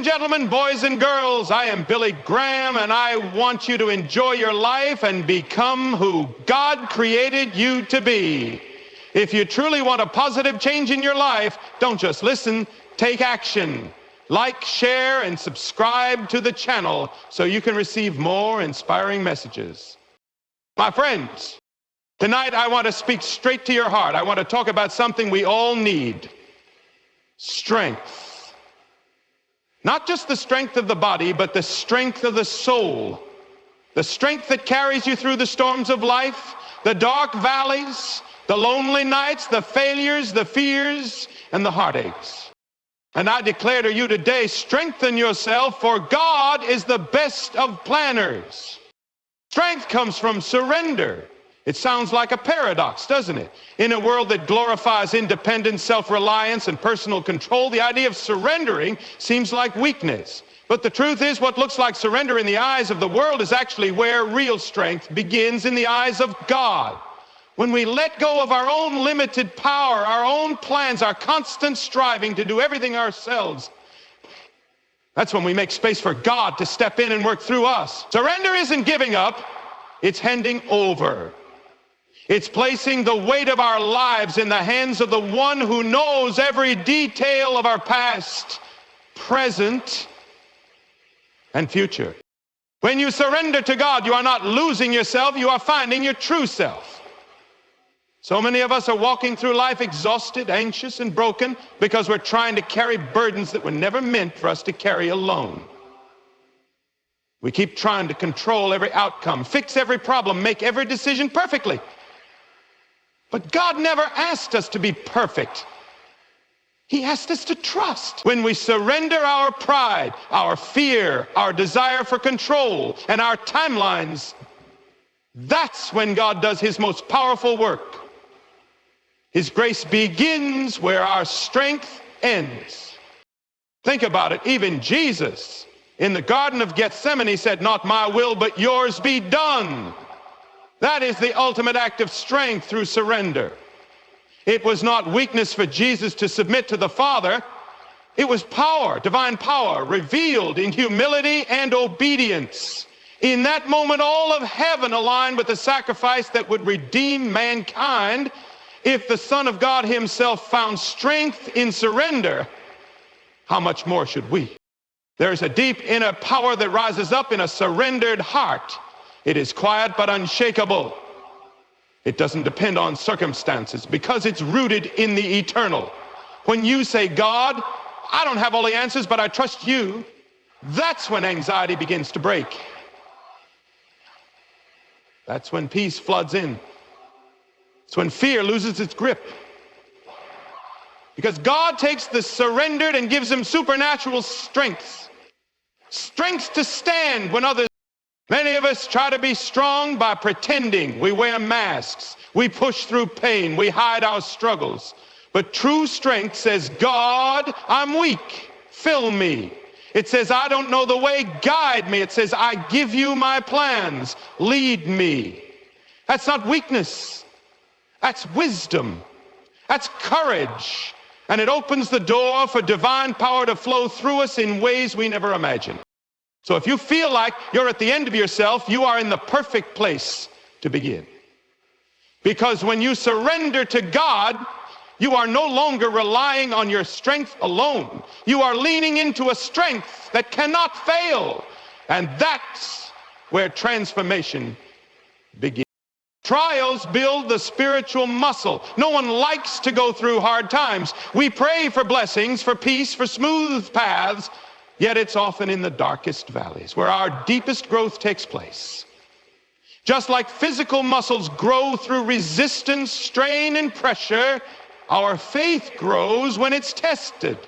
gentlemen, boys and girls, I am Billy Graham, and I want you to enjoy your life and become who God created you to be. If you truly want a positive change in your life, don't just listen, take action. Like, share, and subscribe to the channel so you can receive more inspiring messages. My friends, tonight I want to speak straight to your heart. I want to talk about something we all need: strength. Not just the strength of the body, but the strength of the soul. The strength that carries you through the storms of life, the dark valleys, the lonely nights, the failures, the fears, and the heartaches. And I declare to you today, strengthen yourself, for God is the best of planners. Strength comes from surrender. It sounds like a paradox, doesn't it? In a world that glorifies independence, self-reliance, and personal control, the idea of surrendering seems like weakness. But the truth is, what looks like surrender in the eyes of the world is actually where real strength begins, in the eyes of God. When we let go of our own limited power, our own plans, our constant striving to do everything ourselves, that's when we make space for God to step in and work through us. Surrender isn't giving up, it's handing over. It's placing the weight of our lives in the hands of the one who knows every detail of our past, present, and future. When you surrender to God, you are not losing yourself, you are finding your true self. So many of us are walking through life exhausted, anxious, and broken because we're trying to carry burdens that were never meant for us to carry alone. We keep trying to control every outcome, fix every problem, make every decision perfectly. But God never asked us to be perfect. He asked us to trust. When we surrender our pride, our fear, our desire for control, and our timelines, that's when God does his most powerful work. His grace begins where our strength ends. Think about it. Even Jesus in the Garden of Gethsemane said, "Not my will, but yours be done." That is the ultimate act of strength through surrender. It was not weakness for Jesus to submit to the Father. It was power, divine power, revealed in humility and obedience. In that moment, all of heaven aligned with the sacrifice that would redeem mankind. If the Son of God himself found strength in surrender, how much more should we? There is a deep inner power that rises up in a surrendered heart. It is quiet but unshakable. It doesn't depend on circumstances because it's rooted in the eternal. When you say, "God, I don't have all the answers, but I trust you," that's when anxiety begins to break. That's when peace floods in. It's when fear loses its grip. Because God takes the surrendered and gives them supernatural strength. Strength to stand when others. Many of us try to be strong by pretending. We wear masks. We push through pain. We hide our struggles. But true strength says, "God, I'm weak. Fill me." It says, "I don't know the way. Guide me." It says, "I give you my plans. Lead me." That's not weakness. That's wisdom. That's courage. And it opens the door for divine power to flow through us in ways we never imagined. So if you feel like you're at the end of yourself, you are in the perfect place to begin. Because when you surrender to God, you are no longer relying on your strength alone. You are leaning into a strength that cannot fail. And that's where transformation begins. Trials build the spiritual muscle. No one likes to go through hard times. We pray for blessings, for peace, for smooth paths. Yet it's often in the darkest valleys where our deepest growth takes place. Just like physical muscles grow through resistance, strain, and pressure, our faith grows when it's tested.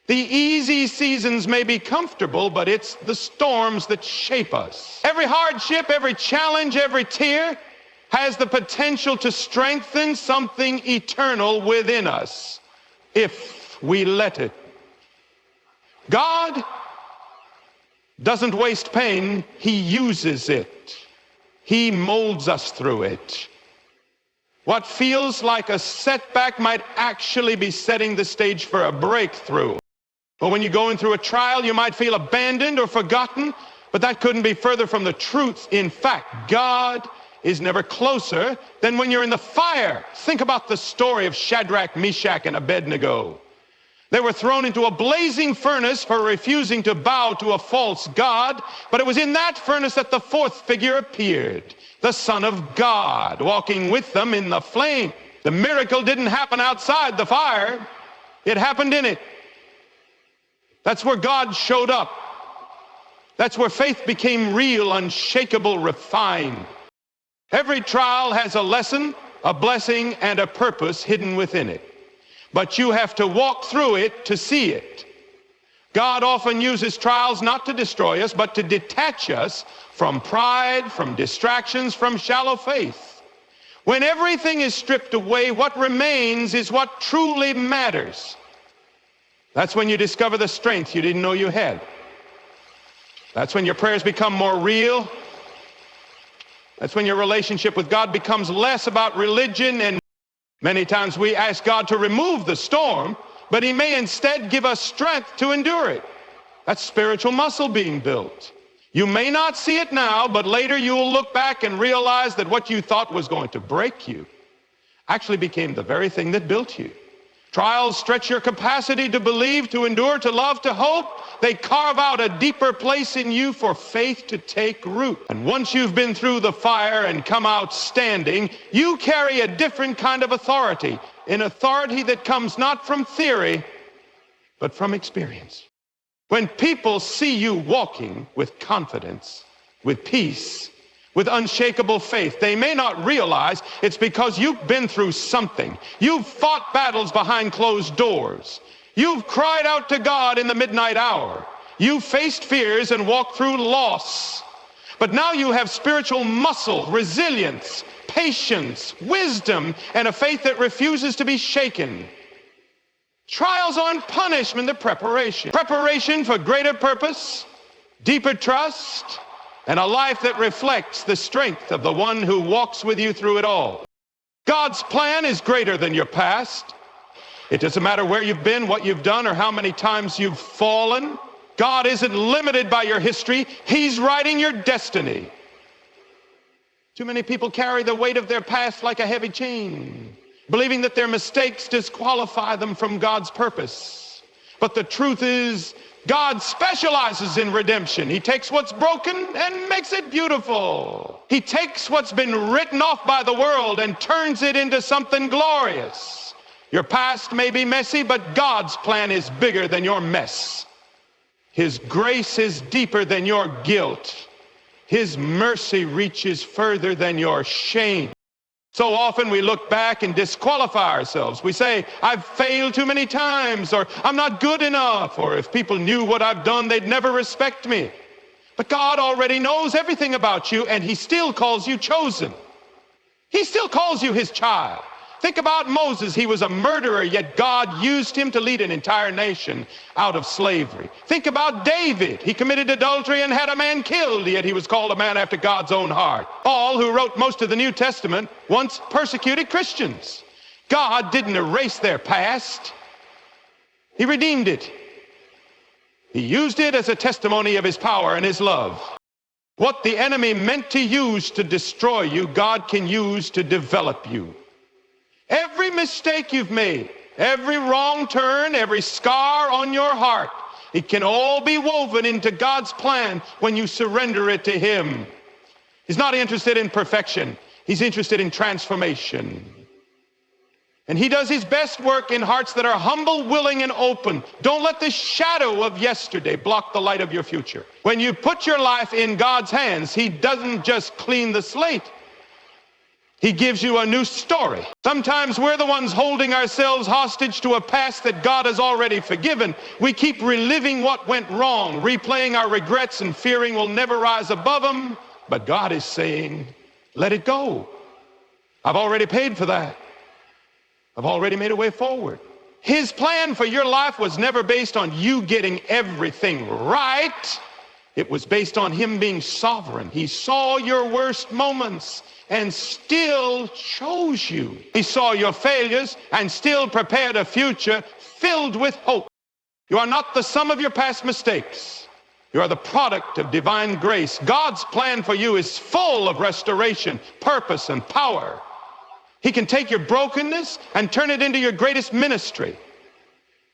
The easy seasons may be comfortable, but it's the storms that shape us. Every hardship, every challenge, every tear has the potential to strengthen something eternal within us, if we let it. God doesn't waste pain, he uses it. He molds us through it. What feels like a setback might actually be setting the stage for a breakthrough. Or when you're going through a trial, you might feel abandoned or forgotten, but that couldn't be further from the truth. In fact, God is never closer than when you're in the fire. Think about the story of Shadrach, Meshach, and Abednego. They were thrown into a blazing furnace for refusing to bow to a false god, but it was in that furnace that the fourth figure appeared, the Son of God, walking with them in the flame. The miracle didn't happen outside the fire. It happened in it. That's where God showed up. That's where faith became real, unshakable, refined. Every trial has a lesson, a blessing, and a purpose hidden within it. But you have to walk through it to see it. God often uses trials not to destroy us, but to detach us from pride, from distractions, from shallow faith. When everything is stripped away, what remains is what truly matters. That's when you discover the strength you didn't know you had. That's when your prayers become more real. That's when your relationship with God becomes less about religion, and many times we ask God to remove the storm, but he may instead give us strength to endure it. That's spiritual muscle being built. You may not see it now, but later you will look back and realize that what you thought was going to break you actually became the very thing that built you. Trials stretch your capacity to believe, to endure, to love, to hope. They carve out a deeper place in you for faith to take root. And once you've been through the fire and come out standing, you carry a different kind of authority, an authority that comes not from theory, but from experience. When people see you walking with confidence, with peace, with unshakable faith, they may not realize it's because you've been through something. You've fought battles behind closed doors. You've cried out to God in the midnight hour. You've faced fears and walked through loss. But now you have spiritual muscle, resilience, patience, wisdom, and a faith that refuses to be shaken. Trials aren't punishment, they're preparation. Preparation for greater purpose, deeper trust, and a life that reflects the strength of the one who walks with you through it all. God's plan is greater than your past. It doesn't matter where you've been, what you've done, or how many times you've fallen. God isn't limited by your history. He's writing your destiny. Too many people carry the weight of their past like a heavy chain, believing that their mistakes disqualify them from God's purpose. But the truth is, God specializes in redemption. He takes what's broken and makes it beautiful. He takes what's been written off by the world and turns it into something glorious. Your past may be messy, but God's plan is bigger than your mess. His grace is deeper than your guilt. His mercy reaches further than your shame. So often we look back and disqualify ourselves. We say, I've failed too many times, or I'm not good enough, or if people knew what I've done, they'd never respect me. But God already knows everything about you, and he still calls you chosen. He still calls you his child. Think about Moses. He was a murderer, yet God used him to lead an entire nation out of slavery. Think about David. He committed adultery and had a man killed, yet he was called a man after God's own heart. Paul, who wrote most of the New Testament, once persecuted Christians. God didn't erase their past. He redeemed it. He used it as a testimony of his power and his love. What the enemy meant to use to destroy you, God can use to develop you. Every mistake you've made, every wrong turn, every scar on your heart, it can all be woven into God's plan when you surrender it to him. He's not interested in perfection. He's interested in transformation. And he does his best work in hearts that are humble, willing, and open. Don't let the shadow of yesterday block the light of your future. When you put your life in God's hands, he doesn't just clean the slate. He gives you a new story. Sometimes we're the ones holding ourselves hostage to a past that God has already forgiven. We keep reliving what went wrong, replaying our regrets and fearing we'll never rise above them. But God is saying, let it go. I've already paid for that. I've already made a way forward. His plan for your life was never based on you getting everything right. It was based on him being sovereign. He saw your worst moments and still chose you. He saw your failures and still prepared a future filled with hope. You are not the sum of your past mistakes. You are the product of divine grace. God's plan for you is full of restoration, purpose, and power. He can take your brokenness and turn it into your greatest ministry.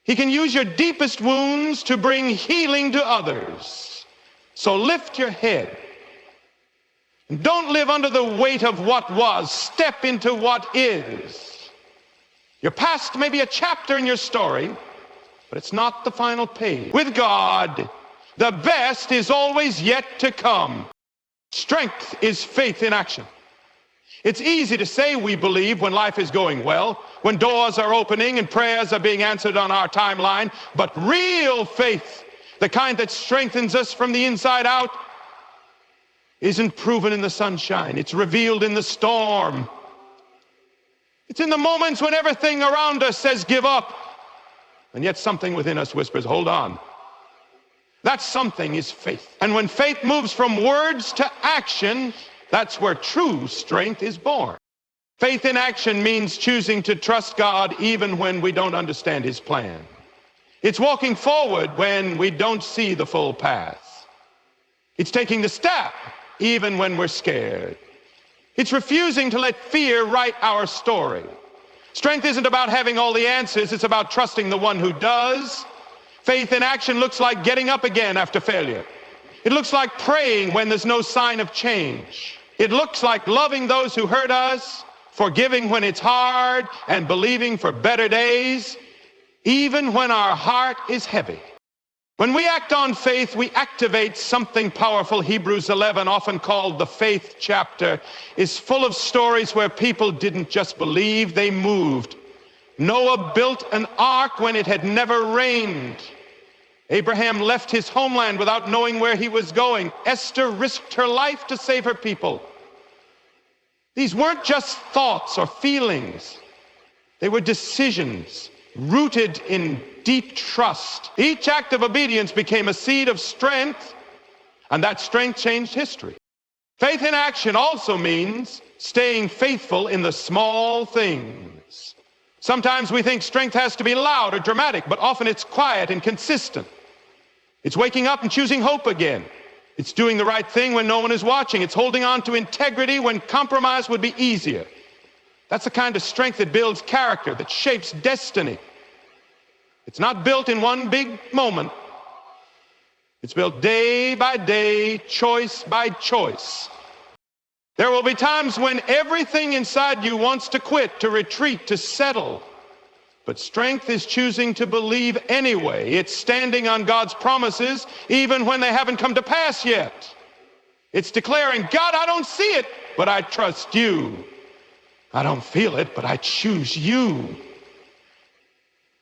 He can use your deepest wounds to bring healing to others. So lift your head. And don't live under the weight of what was. Step into what is. Your past may be a chapter in your story, but it's not the final page. With God, the best is always yet to come. Strength is faith in action. It's easy to say we believe when life is going well, when doors are opening and prayers are being answered on our timeline, but real faith, the kind that strengthens us from the inside out, isn't proven in the sunshine. It's revealed in the storm. It's in the moments when everything around us says give up, and yet something within us whispers, hold on. That something is faith. And when faith moves from words to action, that's where true strength is born. Faith in action means choosing to trust God even when we don't understand his plan. It's walking forward when we don't see the full path. It's taking the step even when we're scared. It's refusing to let fear write our story. Strength isn't about having all the answers. It's about trusting the one who does. Faith in action looks like getting up again after failure. It looks like praying when there's no sign of change. It looks like loving those who hurt us, forgiving when it's hard, and believing for better days, even when our heart is heavy. When we act on faith, we activate something powerful. Hebrews 11, often called the faith chapter, is full of stories where people didn't just believe, they moved. Noah built an ark when it had never rained. Abraham left his homeland without knowing where he was going. Esther risked her life to save her people. These weren't just thoughts or feelings. They were decisions rooted in deep trust. Each act of obedience became a seed of strength, and that strength changed history. Faith in action also means staying faithful in the small things. Sometimes we think strength has to be loud or dramatic, but often it's quiet and consistent. It's waking up and choosing hope again. It's doing the right thing when no one is watching. It's holding on to integrity when compromise would be easier. That's the kind of strength that builds character, that shapes destiny. It's not built in one big moment. It's built day by day, choice by choice. There will be times when everything inside you wants to quit, to retreat, to settle. But strength is choosing to believe anyway. It's standing on God's promises even when they haven't come to pass yet. It's declaring, God, I don't see it, but I trust you. I don't feel it, but I choose you.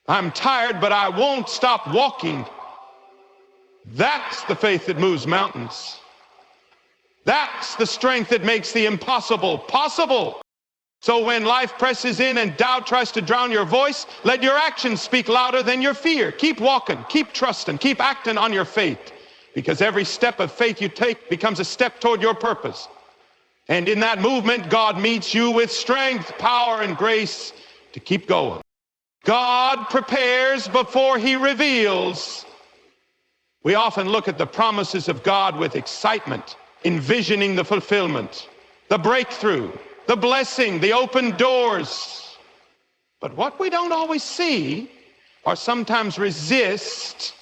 I'm tired, but I won't stop walking. That's the faith that moves mountains. That's the strength that makes the impossible possible. So when life presses in and doubt tries to drown your voice, let your actions speak louder than your fear. Keep walking, keep trusting, keep acting on your faith, because every step of faith you take becomes a step toward your purpose. And in that movement, God meets you with strength, power, and grace to keep going. God prepares before he reveals. We often look at the promises of God with excitement, envisioning the fulfillment, the breakthrough, the blessing, the open doors. But what we don't always see, or sometimes resist,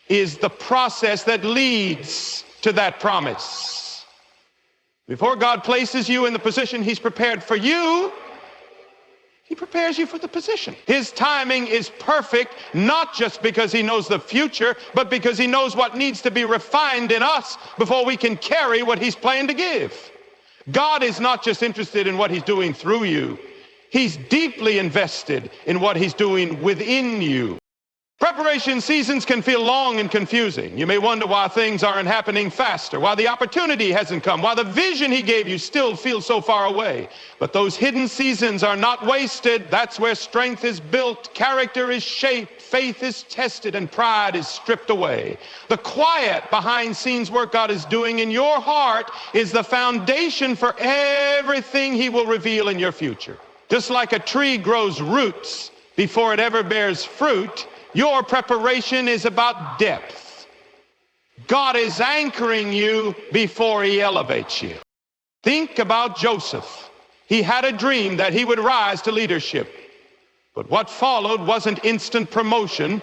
is the process that leads to that promise. Before God places you in the position he's prepared for you, he prepares you for the position. His timing is perfect, not just because he knows the future, but because he knows what needs to be refined in us before we can carry what he's planned to give. God is not just interested in what he's doing through you. He's deeply invested in what he's doing within you. Preparation seasons can feel long and confusing. You may wonder why things aren't happening faster, why the opportunity hasn't come, why the vision he gave you still feels so far away. But those hidden seasons are not wasted. That's where strength is built, character is shaped, faith is tested, and pride is stripped away. The quiet behind-scenes work God is doing in your heart is the foundation for everything he will reveal in your future. Just like a tree grows roots before it ever bears fruit, Your preparation is about depth. God is anchoring you before he elevates you. Think about Joseph. He had a dream that he would rise to leadership. But what followed wasn't instant promotion.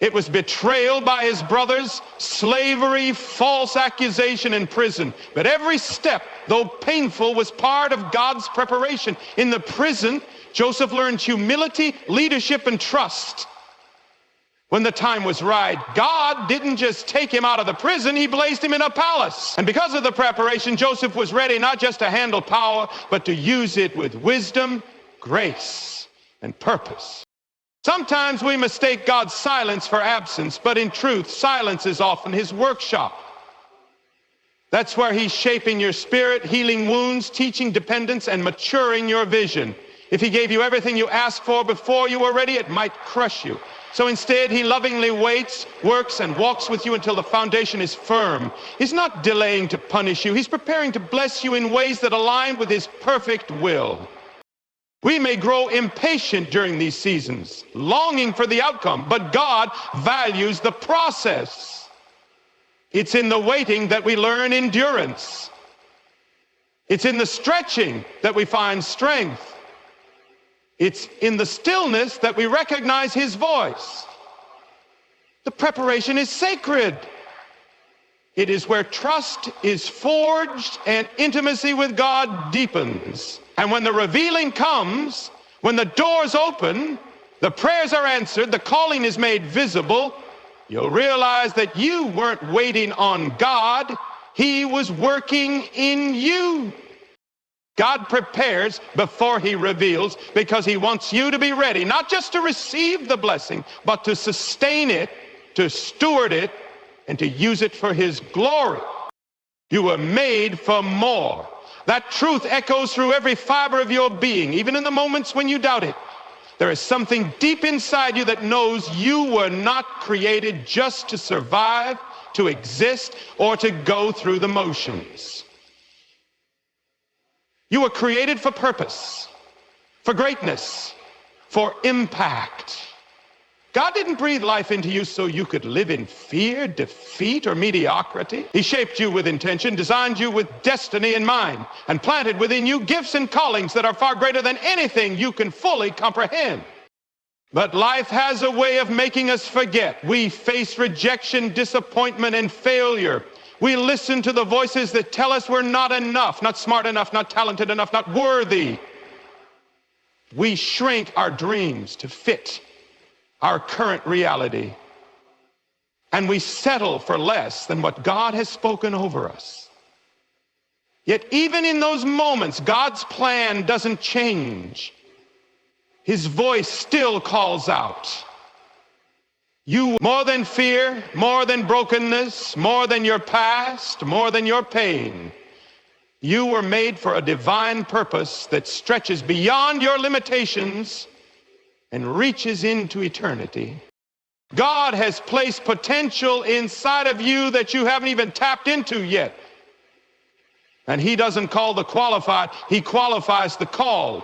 It was betrayal by his brothers, slavery, false accusation, and prison. But every step, though painful, was part of God's preparation. In the prison, Joseph learned humility, leadership, and trust. When the time was right, God didn't just take him out of the prison, he placed him in a palace. And because of the preparation, Joseph was ready not just to handle power, but to use it with wisdom, grace, and purpose. Sometimes we mistake God's silence for absence, but in truth, silence is often his workshop. That's where he's shaping your spirit, healing wounds, teaching dependence, and maturing your vision. If he gave you everything you asked for before you were ready, it might crush you. So instead, he lovingly waits, works, and walks with you until the foundation is firm. He's not delaying to punish you. He's preparing to bless you in ways that align with his perfect will. We may grow impatient during these seasons, longing for the outcome, but God values the process. It's in the waiting that we learn endurance. It's in the stretching that we find strength. It's in the stillness that we recognize his voice. The preparation is sacred. It is where trust is forged and intimacy with God deepens. And when the revealing comes, when the doors open, the prayers are answered, the calling is made visible, you'll realize that you weren't waiting on God, he was working in you. God prepares before he reveals because he wants you to be ready, not just to receive the blessing, but to sustain it, to steward it, and to use it for his glory. You were made for more. That truth echoes through every fiber of your being, even in the moments when you doubt it. There is something deep inside you that knows you were not created just to survive, to exist, or to go through the motions. You were created for purpose, for greatness, for impact. God didn't breathe life into you so you could live in fear, defeat, or mediocrity. He shaped you with intention, designed you with destiny in mind, and planted within you gifts and callings that are far greater than anything you can fully comprehend. But life has a way of making us forget. We face rejection, disappointment, and failure. We listen to the voices that tell us we're not enough, not smart enough, not talented enough, not worthy. We shrink our dreams to fit our current reality, and we settle for less than what God has spoken over us. Yet even in those moments, God's plan doesn't change. His voice still calls out. You, more than fear, more than brokenness, more than your past, more than your pain, you were made for a divine purpose that stretches beyond your limitations and reaches into eternity. God has placed potential inside of you that you haven't even tapped into yet. And he doesn't call the qualified, he qualifies the called.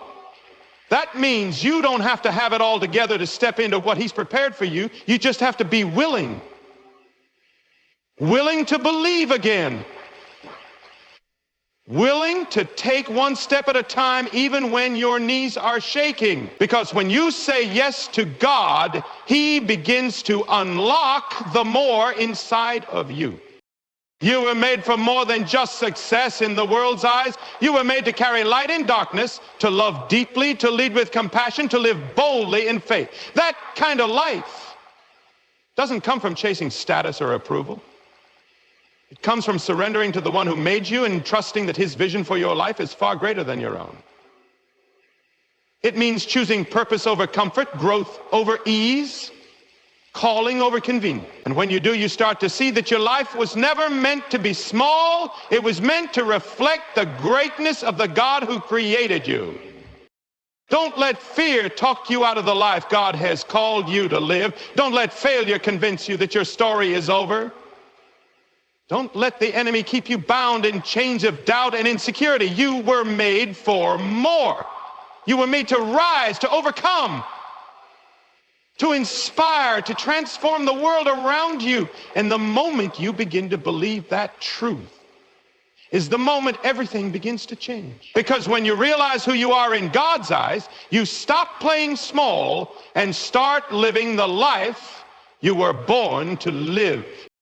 That means you don't have to have it all together to step into what he's prepared for you. You just have to be willing. Willing to believe again. Willing to take one step at a time even when your knees are shaking. Because when you say yes to God, he begins to unlock the more inside of you. You were made for more than just success in the world's eyes. You were made to carry light in darkness, to love deeply, to lead with compassion, to live boldly in faith. That kind of life doesn't come from chasing status or approval. It comes from surrendering to the one who made you and trusting that his vision for your life is far greater than your own. It means choosing purpose over comfort, growth over ease, calling over convenience. And when you do, you start to see that your life was never meant to be small. It was meant to reflect the greatness of the God who created you. Don't let fear talk you out of the life God has called you to live. Don't let failure convince you that your story is over. Don't let the enemy keep you bound in chains of doubt and insecurity. You were made for more. You were made to rise, to overcome. to inspire, to transform the world around you. And the moment you begin to believe that truth is the moment everything begins to change. Because when you realize who you are in God's eyes, you stop playing small and start living the life you were born to live.